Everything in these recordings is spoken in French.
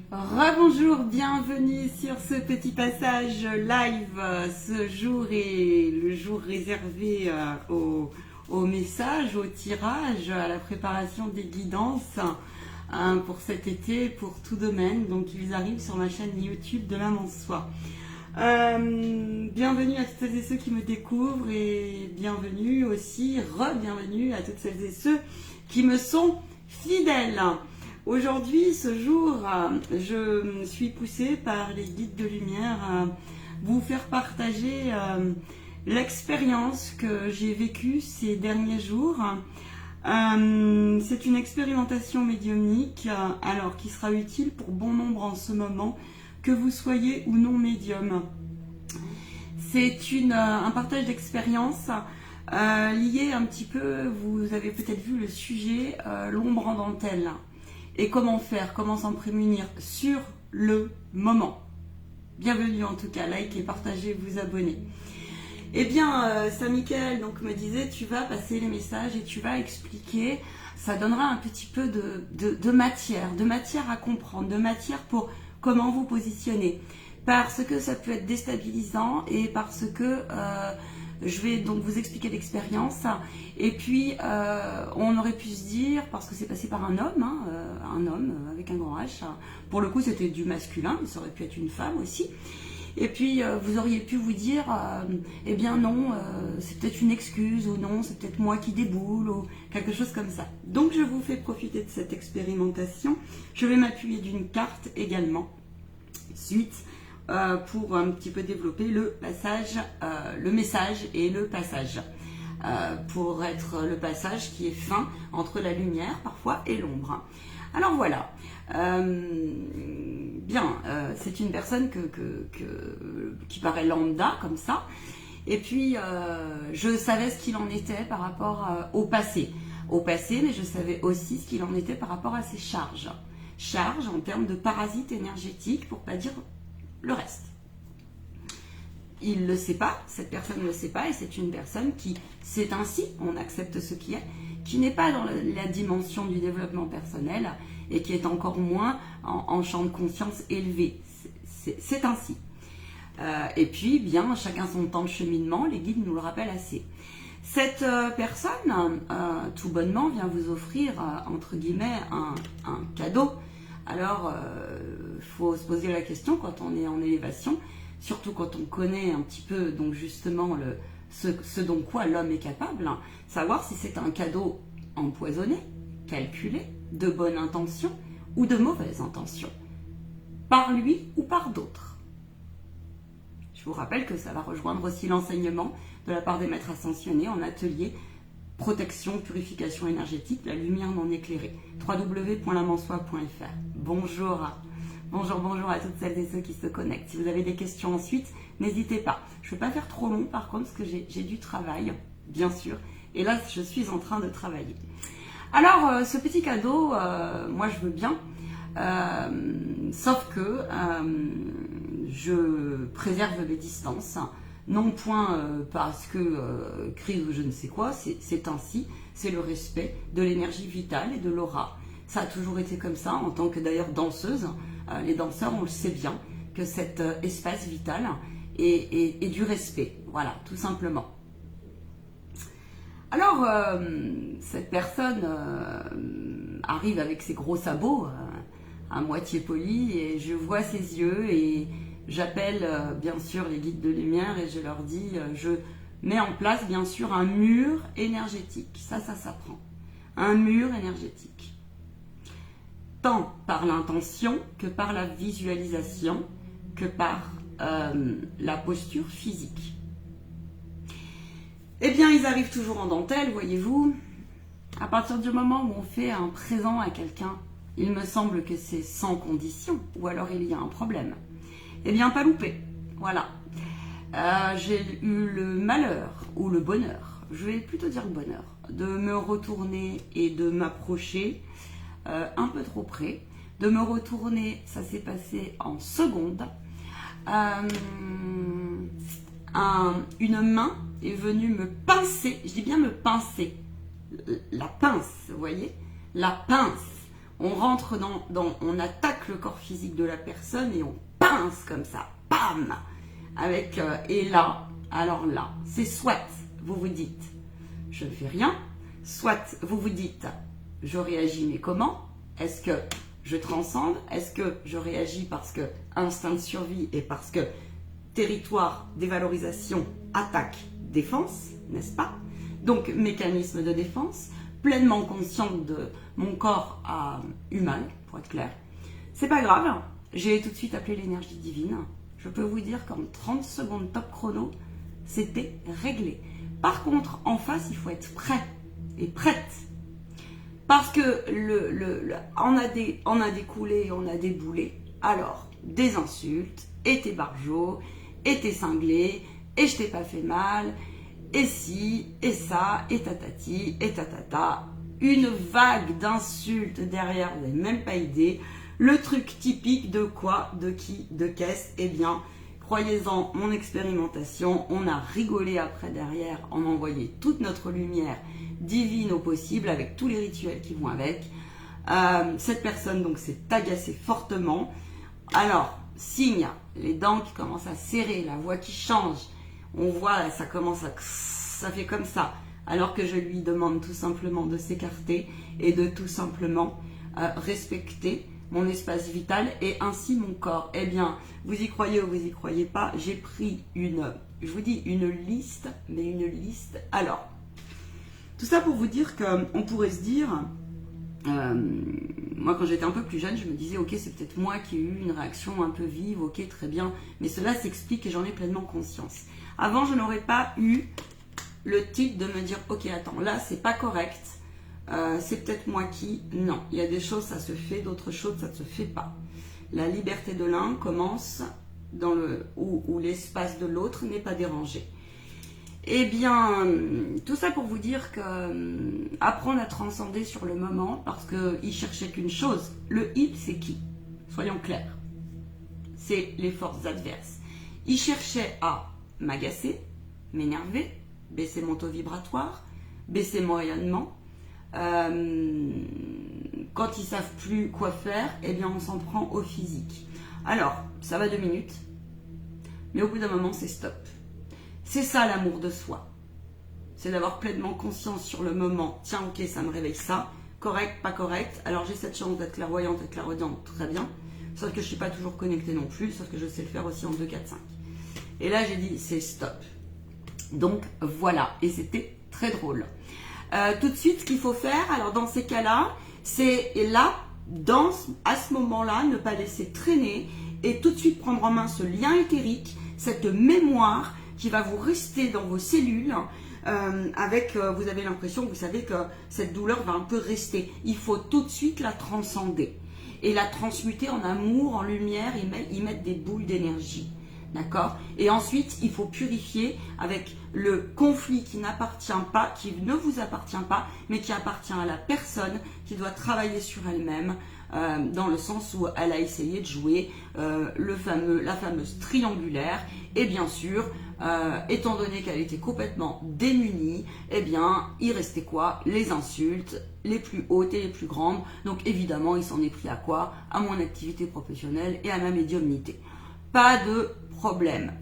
Rebonjour, bienvenue sur ce petit passage live. Ce jour est le jour réservé au message, au tirage, à la préparation des guidances pour cet été, pour tout domaine. Donc ils arrivent sur ma chaîne YouTube Demain Mon Soi. Bienvenue à toutes celles et ceux qui me découvrent et bienvenue aussi, re-bienvenue à toutes celles et ceux qui me sont fidèles. Aujourd'hui, ce jour, je me suis poussée par les guides de lumière à vous faire partager l'expérience que j'ai vécue ces derniers jours. C'est une expérimentation médiumnique, alors qui sera utile pour bon nombre en ce moment, que vous soyez ou non médium. C'est un partage d'expérience lié un petit peu, vous avez peut-être vu le sujet, l'ombre en dentelle. Et comment faire, comment s'en prémunir sur le moment. Bienvenue en tout cas, likez, partagez, vous abonnez. Eh bien, Saint-Michel donc me disait, tu vas passer les messages et tu vas expliquer, ça donnera un petit peu de matière à comprendre, de matière pour comment vous positionner. Parce que ça peut être déstabilisant et parce que je vais donc vous expliquer l'expérience. Et puis, on aurait pu se dire, parce que c'est passé par un homme avec un grand H. Pour le coup, c'était du masculin, mais ça aurait pu être une femme aussi. Et puis, vous auriez pu vous dire, eh bien non, c'est peut-être une excuse, ou non, c'est peut-être moi qui déboule, ou quelque chose comme ça. Donc, je vous fais profiter de cette expérimentation. Je vais m'appuyer d'une carte également. Suite. Pour un petit peu développer le message et le passage. Pour être le passage qui est fin entre la lumière parfois et l'ombre. Alors voilà. C'est une personne qui paraît lambda comme ça. Et puis je savais ce qu'il en était par rapport au passé. Mais je savais aussi ce qu'il en était par rapport à ses charges. Charges en termes de parasites énergétiques, pour pas dire le reste. Il ne le sait pas, cette personne ne le sait pas, et c'est une personne qui, c'est ainsi, on accepte ce qui est, qui n'est pas dans la dimension du développement personnel et qui est encore moins en champ de conscience élevé. C'est ainsi. Et puis, bien, chacun son temps de cheminement, les guides nous le rappellent assez. Cette personne, tout bonnement, vient vous offrir, entre guillemets, un cadeau. Alors, il faut se poser la question quand on est en élévation, surtout quand on connaît un petit peu, donc justement, ce dont quoi l'homme est capable, savoir si c'est un cadeau empoisonné, calculé, de bonne intention ou de mauvaise intention, par lui ou par d'autres. Je vous rappelle que ça va rejoindre aussi l'enseignement de la part des maîtres ascensionnés en atelier protection, purification énergétique, la lumière non éclairée. www.lamensoi.fr. Bonjour à toutes celles et ceux qui se connectent. Si vous avez des questions ensuite, n'hésitez pas. Je ne vais pas faire trop long par contre, parce que j'ai du travail, bien sûr. Et là, je suis en train de travailler. Alors, ce petit cadeau, moi je veux bien. Sauf que je préserve les distances. Non point parce que crise ou je ne sais quoi, c'est ainsi, c'est le respect de l'énergie vitale et de l'aura. Ça a toujours été comme ça, en tant que d'ailleurs danseuse. Les danseurs, on le sait bien, que cet espace vital est du respect. Voilà, tout simplement. Alors, cette personne arrive avec ses gros sabots, à moitié polis, et je vois ses yeux et j'appelle bien sûr les guides de lumière et je leur dis, je mets en place bien sûr un mur énergétique. Ça s'apprend. Un mur énergétique. Tant par l'intention que par la visualisation, que par la posture physique. Eh bien, ils arrivent toujours en dentelle, voyez-vous. À partir du moment où on fait un présent à quelqu'un, il me semble que c'est sans condition, ou alors il y a un problème. Eh bien, pas loupé. Voilà. J'ai eu le malheur, ou le bonheur, je vais plutôt dire le bonheur, de me retourner et de m'approcher un peu trop près. De me retourner, ça s'est passé en secondes. Une main est venue me pincer, je dis bien me pincer, la pince, vous voyez, la pince. On rentre on attaque attaque le corps physique de la personne et on pince comme ça, bam, avec et là, alors là, c'est soit vous vous dites je ne fais rien, soit vous vous dites je réagis mais comment? Est-ce que je transcende? Est-ce que je réagis parce que instinct de survie et parce que territoire, dévalorisation, attaque, défense, n'est-ce pas? Donc mécanisme de défense, pleinement consciente de mon corps humain, pour être clair. C'est pas grave, j'ai tout de suite appelé l'énergie divine. Je peux vous dire qu'en 30 secondes top chrono, c'était réglé. Par contre, en face, il faut être prêt et prête. Parce que on a découlé, on a déboulé. Alors, des insultes, et t'es barjot, et t'es cinglé, et je t'ai pas fait mal, et si, et ça, et tatati, et tatata. Une vague d'insultes derrière, vous n'avez même pas idée. Le truc typique de quoi, de qui, de qu'est-ce? Eh bien, croyez-en, mon expérimentation, on a rigolé après derrière, on a envoyé toute notre lumière divine au possible avec tous les rituels qui vont avec. Cette personne donc s'est agacée fortement. Alors, signe, les dents qui commencent à serrer, la voix qui change, on voit là, ça commence à... ça fait comme ça. Alors que je lui demande tout simplement de s'écarter et de tout simplement respecter mon espace vital et ainsi mon corps. Eh bien, vous y croyez ou vous y croyez pas, j'ai pris je vous dis une liste, mais une liste. Alors, tout ça pour vous dire qu'on pourrait se dire, moi quand j'étais un peu plus jeune, je me disais, ok, c'est peut-être moi qui ai eu une réaction un peu vive, ok, très bien, mais cela s'explique et j'en ai pleinement conscience. Avant, je n'aurais pas eu le titre de me dire, ok, attends, là, c'est pas correct. C'est peut-être moi qui... Non, il y a des choses, ça se fait, d'autres choses, ça ne se fait pas. La liberté de l'un commence dans où l'espace de l'autre n'est pas dérangé. Eh bien, tout ça pour vous dire que apprendre à transcender sur le moment, parce qu'il cherchait qu'une chose. Le il, c'est qui? Soyons clairs. C'est les forces adverses. Il cherchait à m'agacer, m'énerver, baisser mon taux vibratoire, baisser mon rayonnement. Quand ils savent plus quoi faire, eh bien on s'en prend au physique. Alors, ça va 2 minutes, mais au bout d'un moment, c'est stop. C'est ça l'amour de soi. C'est d'avoir pleinement conscience sur le moment. Tiens, ok, ça me réveille ça. Correct, pas correct. Alors j'ai cette chance d'être clairvoyante et clairaudiente, très bien. Sauf que je ne suis pas toujours connectée non plus, sauf que je sais le faire aussi en 2, 4, 5. Et là, j'ai dit, c'est stop. Donc voilà, et c'était très drôle. Tout de suite, ce qu'il faut faire, alors dans ces cas-là, c'est là, à ce moment-là, ne pas laisser traîner et tout de suite prendre en main ce lien éthérique, cette mémoire qui va vous rester dans vos cellules vous avez l'impression que vous savez que cette douleur va un peu rester. Il faut tout de suite la transcender et la transmuter en amour, en lumière, y mettre des boules d'énergie. D'accord? Et ensuite, il faut purifier avec le conflit qui n'appartient pas, qui ne vous appartient pas, mais qui appartient à la personne qui doit travailler sur elle-même, dans le sens où elle a essayé de jouer la fameuse triangulaire. Et bien sûr, étant donné qu'elle était complètement démunie, eh bien, il restait quoi? Les insultes, les plus hautes et les plus grandes. Donc évidemment, il s'en est pris à quoi? À mon activité professionnelle et à ma médiumnité. Pas de problème.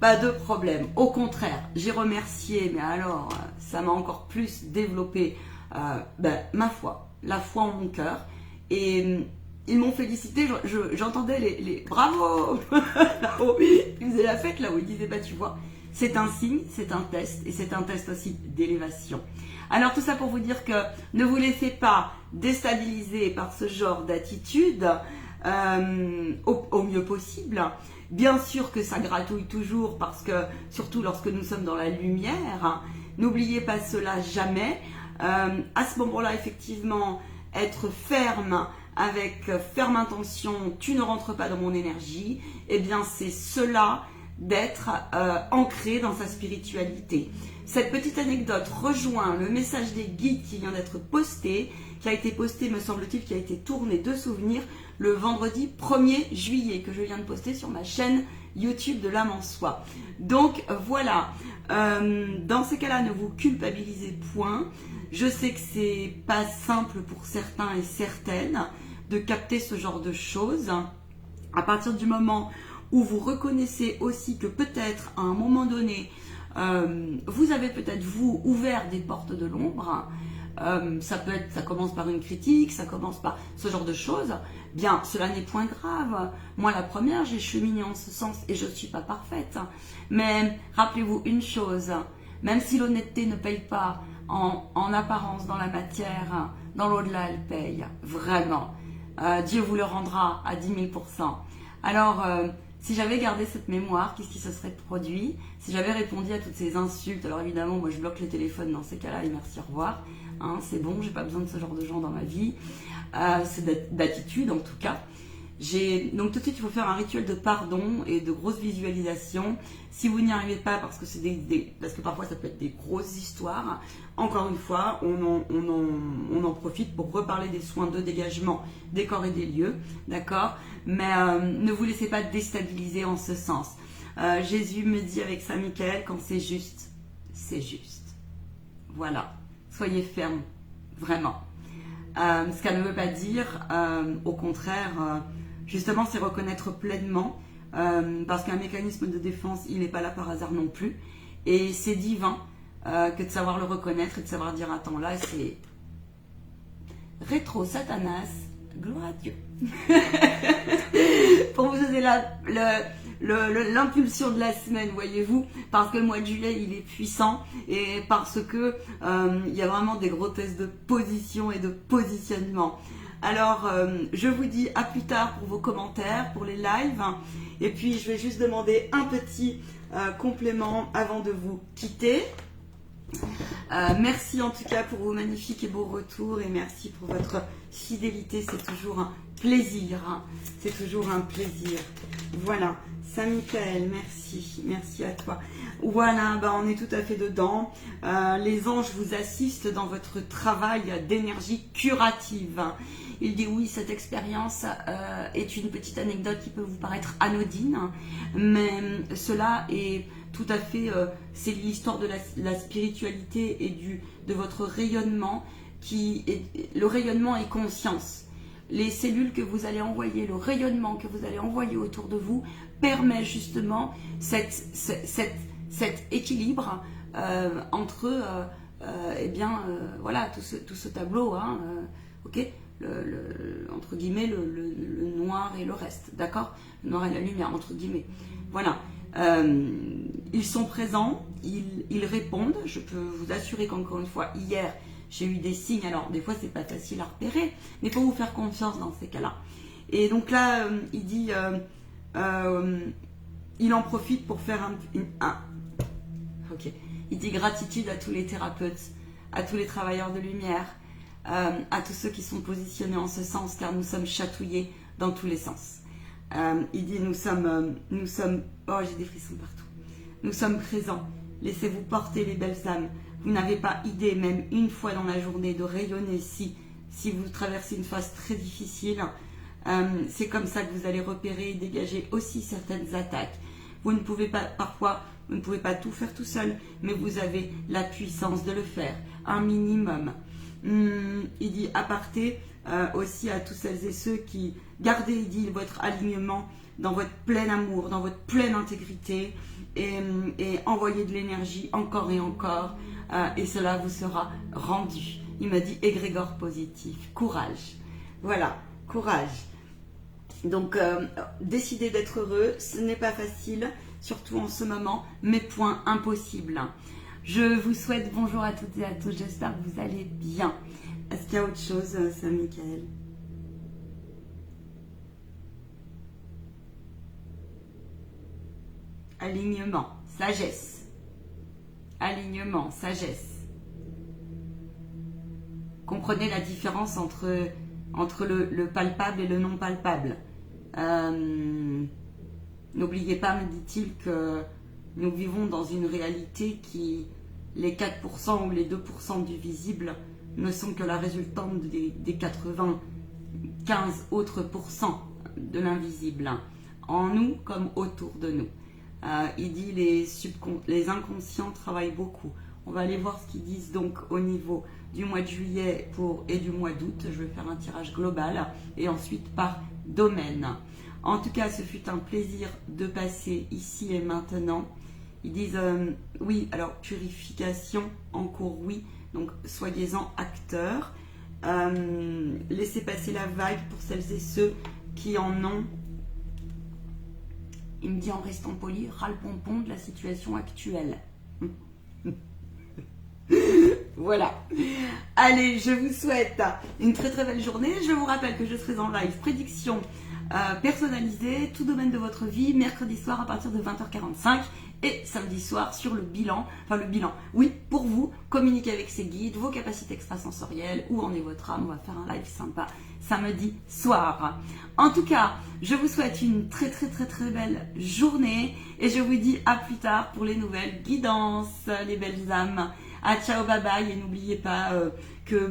Pas de problème. Au contraire, j'ai remercié, mais alors, ça m'a encore plus développé ma foi, la foi en mon cœur. Et ils m'ont félicité, j'entendais les bravo là-haut, ils faisaient la fête là-haut, ils disaient, bah tu vois, c'est un signe, c'est un test, et c'est un test aussi d'élévation. Alors tout ça pour vous dire que ne vous laissez pas déstabiliser par ce genre d'attitude, au mieux possible. Bien sûr que ça gratouille toujours parce que, surtout lorsque nous sommes dans la lumière, n'oubliez pas cela jamais. À ce moment-là, effectivement, être ferme avec ferme intention, tu ne rentres pas dans mon énergie, eh bien c'est cela d'être ancré dans sa spiritualité. Cette petite anecdote rejoint le message des guides qui vient d'être posté, qui a été posté, me semble-t-il, qui a été tourné de souvenirs le vendredi 1er juillet, que je viens de poster sur ma chaîne YouTube de l'âme en soi. Donc voilà, dans ces cas-là, ne vous culpabilisez point. Je sais que c'est pas simple pour certains et certaines. de capter ce genre de choses. À partir du moment où vous reconnaissez aussi que peut-être à un moment donné, vous avez peut-être vous ouvert des portes de l'ombre. Ça peut être, ça commence par une critique, ça commence par ce genre de choses. Bien, cela n'est point grave. Moi, la première, j'ai cheminé en ce sens et je ne suis pas parfaite. Mais rappelez-vous une chose, même si l'honnêteté ne paye pas en apparence dans la matière, dans l'au-delà, elle paye. Vraiment. Dieu vous le rendra à 10 000%. Alors, si j'avais gardé cette mémoire, qu'est-ce qui se serait produit? Si j'avais répondu à toutes ces insultes, alors évidemment, moi je bloque les téléphones dans ces cas-là et merci, au revoir. Hein, c'est bon, j'ai pas besoin de ce genre de gens dans ma vie. C'est d'attitude en tout cas. Donc tout de suite, il faut faire un rituel de pardon et de grosse visualisation. Si vous n'y arrivez pas, parce que parce que parfois ça peut être des grosses histoires, encore une fois, on en profite pour reparler des soins de dégagement des corps et des lieux, d'accord? Mais ne vous laissez pas déstabiliser en ce sens. Jésus me dit avec Saint Michael, quand c'est juste, c'est juste. Voilà, soyez ferme, vraiment. Ce qu'elle ne veut pas dire, au contraire, justement, c'est reconnaître pleinement, parce qu'un mécanisme de défense, il n'est pas là par hasard non plus. Et c'est divin que de savoir le reconnaître et de savoir dire, attends, là, c'est rétro Satanas, gloire à Dieu. Pour vous donner l'impulsion de la semaine, voyez-vous, parce que le mois de juillet il est puissant et parce que il y a vraiment des gros tests de position et de positionnement. Alors je vous dis à plus tard pour vos commentaires, pour les lives, et puis je vais juste demander un petit complément avant de vous quitter. Merci en tout cas pour vos magnifiques et beaux retours et merci pour votre fidélité, c'est toujours un plaisir, hein. C'est toujours un plaisir. Voilà, Saint Michael, merci à toi. Voilà, on est tout à fait dedans. Les anges vous assistent dans votre travail d'énergie curative. Il dit oui, cette expérience est une petite anecdote qui peut vous paraître anodine, mais cela est tout à fait, c'est l'histoire de la spiritualité et de votre rayonnement. Le rayonnement est conscience. Les cellules que vous allez envoyer, le rayonnement que vous allez envoyer autour de vous permet justement cet équilibre entre voilà, tout ce tableau, hein, ok, entre guillemets le noir et le reste, d'accord, le noir et la lumière, entre guillemets, voilà. Ils sont présents, ils répondent. Je peux vous assurer qu'encore une fois, hier, j'ai eu des signes. Alors, des fois, c'est pas facile à repérer, mais il faut vous faire confiance dans ces cas-là. Et donc là, il dit, il en profite pour faire ok. Il dit gratitude à tous les thérapeutes, à tous les travailleurs de lumière, à tous ceux qui sont positionnés en ce sens, car nous sommes chatouillés dans tous les sens. Il dit nous sommes, oh j'ai des frissons partout, nous sommes présents, laissez-vous porter les belles âmes, vous n'avez pas idée, même une fois dans la journée, de rayonner si vous traversez une phase très difficile, c'est comme ça que vous allez repérer et dégager aussi certaines attaques. Vous ne pouvez pas, parfois, vous ne pouvez pas tout faire tout seul, mais vous avez la puissance de le faire, un minimum. Il dit aparté aussi à tous celles et ceux qui gardez, il dit, votre alignement dans votre plein amour, dans votre pleine intégrité et envoyez de l'énergie encore et encore et cela vous sera rendu. Il m'a dit égrégore positif, courage. Voilà, courage. Donc décider d'être heureux, ce n'est pas facile, surtout en ce moment, mais point impossible. Je vous souhaite bonjour à toutes et à tous, j'espère que vous allez bien. Est-ce qu'il y a autre chose, Saint Michael? Alignement, sagesse. Alignement, sagesse. Comprenez la différence entre le palpable et le non palpable. N'oubliez pas, me dit-il, que nous vivons dans une réalité qui, les 4% ou les 2% du visible ne sont que la résultante des 95 autres pourcents de l'invisible, en nous comme autour de nous. Il dit les inconscients travaillent beaucoup. On va aller voir ce qu'ils disent donc au niveau du mois de juillet et du mois d'août. Je vais faire un tirage global et ensuite par domaine. En tout cas, ce fut un plaisir de passer ici et maintenant. Ils disent oui, alors purification en cours, oui. Donc soyez-en acteurs. Laissez passer la vague pour celles et ceux qui en ont. Il me dit en restant poli, ras le pompon de la situation actuelle. Voilà. Allez, je vous souhaite une très très belle journée. Je vous rappelle que je serai en live prédiction personnalisée, tout domaine de votre vie, mercredi soir à partir de 20h45 et samedi soir sur le bilan. Enfin le bilan, oui, pour vous, communiquer avec ces guides, vos capacités extrasensorielles, où en est votre âme. On va faire un live sympa samedi soir. En tout cas, je vous souhaite une très très très très belle journée et je vous dis à plus tard pour les nouvelles guidances, les belles âmes. Ah, ciao, bye bye, et n'oubliez pas que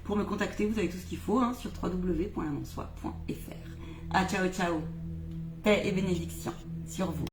pour me contacter, vous avez tout ce qu'il faut sur www.lamonsoi.fr. Ah, ciao, ciao. Paix et bénédiction sur vous.